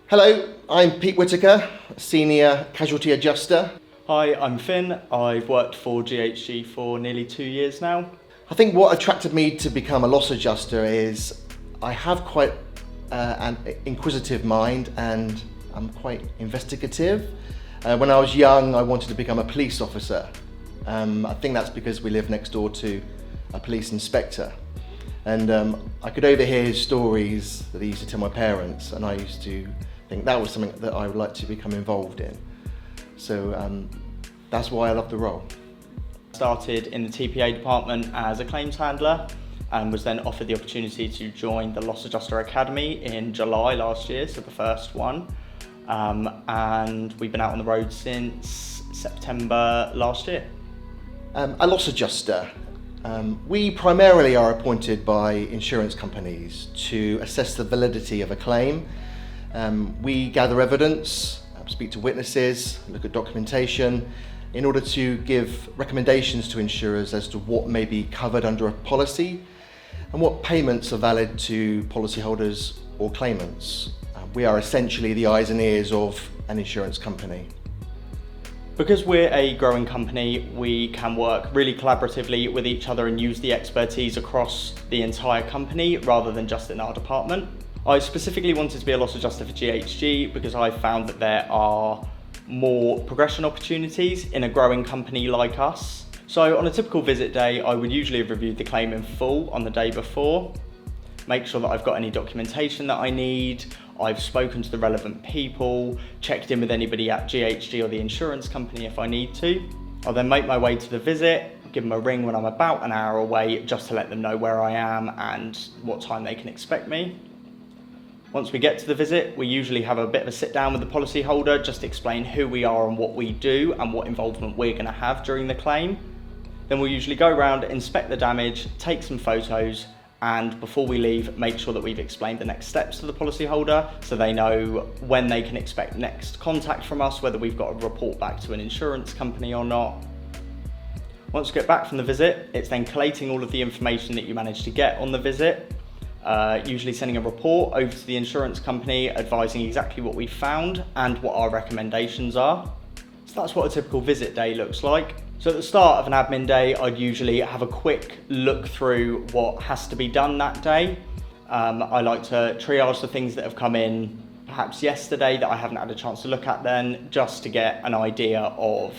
Hello, I'm Pete Whitaker, Senior Casualty Adjuster. Hi, I'm Finn. I've worked for GHG for nearly 2 years now. I think what attracted me to become a loss adjuster is I have quite an inquisitive mind and I'm quite investigative. When I was young, I wanted to become a police officer. I think that's because we live next door to a police inspector. And I could overhear his stories that he used to tell my parents, and I used to think that was something that I would like to become involved in. So that's why I love the role. Started in the TPA department as a claims handler and was then offered the opportunity to join the Loss Adjuster Academy in July last year, so the first one. And we've been out on the road since September last year. A loss adjuster. We primarily are appointed by insurance companies to assess the validity of a claim. We gather evidence, speak to witnesses, look at documentation in order to give recommendations to insurers as to what may be covered under a policy and what payments are valid to policyholders or claimants. We are essentially the eyes and ears of an insurance company. Because we're a growing company, we can work really collaboratively with each other and use the expertise across the entire company rather than just in our department. I specifically wanted to be a loss adjuster for GHG because I found that there are more progression opportunities in a growing company like us. So on a typical visit day, I would usually have reviewed the claim in full on the day before, make sure that I've got any documentation that I need, I've spoken to the relevant people, checked in with anybody at GHG or the insurance company if I need to. I'll then make my way to the visit, give them a ring when I'm about an hour away just to let them know where I am and what time they can expect me. Once we get to the visit, we usually have a bit of a sit down with the policyholder, just to explain who we are and what we do and what involvement we're going to have during the claim. Then we'll usually go around, inspect the damage, take some photos, and before we leave, make sure that we've explained the next steps to the policyholder so they know when they can expect next contact from us, whether we've got to report back to an insurance company or not. Once we get back from the visit, it's then collating all of the information that you managed to get on the visit, usually sending a report over to the insurance company advising exactly what we found and what our recommendations are. So that's what a typical visit day looks like. So at the start of an admin day, I'd usually have a quick look through what has to be done that day. I like to triage the things that have come in perhaps yesterday that I haven't had a chance to look at then, just to get an idea of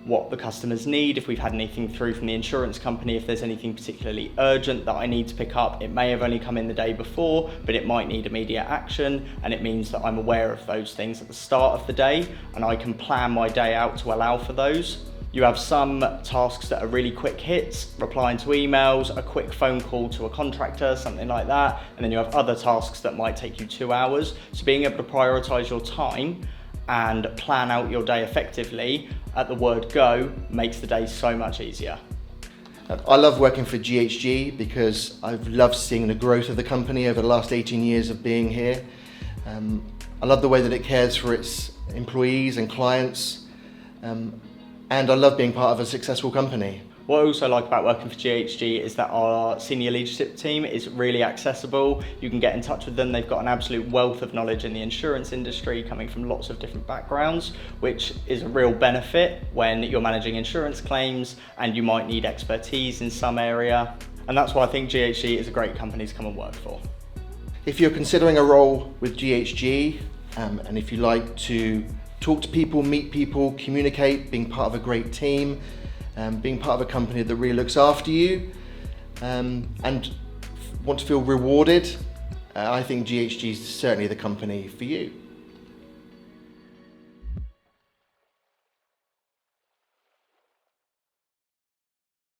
what the customers need, if we've had anything through from the insurance company, if there's anything particularly urgent that I need to pick up. It may have only come in the day before, but it might need immediate action, and it means that I'm aware of those things at the start of the day, and I can plan my day out to allow for those. You have some tasks that are really quick hits, replying to emails, a quick phone call to a contractor, something like that, and then you have other tasks that might take you 2 hours. So being able to prioritize your time and plan out your day effectively at the word go makes the day so much easier. I love working for GHG because I've loved seeing the growth of the company over the last 18 years of being here. I love the way that it cares for its employees and clients, and I love being part of a successful company. What I also like about working for GHG is that our senior leadership team is really accessible. You can get in touch with them. They've got an absolute wealth of knowledge in the insurance industry, coming from lots of different backgrounds, which is a real benefit when you're managing insurance claims and you might need expertise in some area. And that's why I think GHG is a great company to come and work for. If you're considering a role with GHG, and if you like to talk to people, meet people, communicate, being part of a great team, being part of a company that really looks after you, and want to feel rewarded, I think GHG is certainly the company for you.